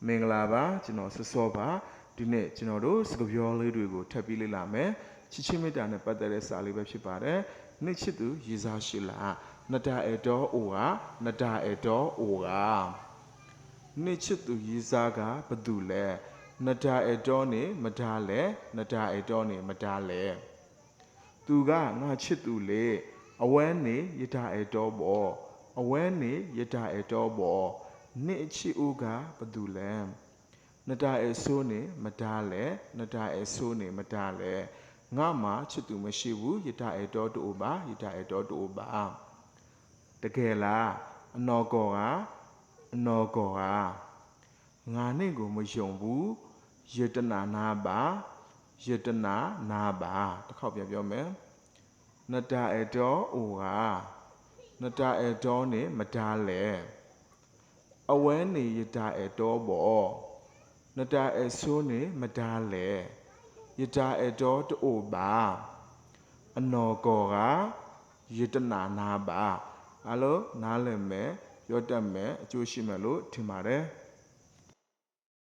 မင်္ဂလာပါကျွန်တော်ဆော့ပါဒီနေ့ကျွန်တော်တို့စကားပြောလေးတွေကိုထပ်ပြီးလေ့လာမယ်ချစ်ချင်းမေတ္တာနဲ့ပတ်သက်တဲ့စာလေးပဲဖြစ်ပါတယ်နှစ်ချစ်သူရေးစားရှိလားနတာအတော်အိုကနတာအတော်အိုကနှစ်ချစ်သူရေးစားကဘသူလဲနတာအတော်နေမတားလဲနတာအတော်နေမတားလဲသူကငါချစ်သူလေအဝဲနေရတာအတော်ပေါ်အဝဲနေရတာအတော်ပေါ်နှစ်ချစ်ဦးကဘသူလဲနတာအဆိုးနေမတားလဲနတာအဆိုးနေမတားလဲငါမှချစ်သူမရှိဘူးရတာအတော်တူပါရတာအတော်တူပါတကယ်လားအနော်ကောကအနော်ကောကငါနဲ့ကိုမယုံဘူးယတနာနာပါယတနာနာပါတစ်ခေါက်ပြန်ပြောမယ်နတာအတော်အိုကနတာအတော်နေမတားလဲအဝဲနေရတာအတော်ပေါ်နတာအဆိုးနေမတားလဲရတာအတော်တူပါအနော်ကောကယတနာနာပါအားလုံးနားလည်မယ်ပြောတတ်မယ်အကျိုးရှိမယ်လို့ထင်ပါတယ်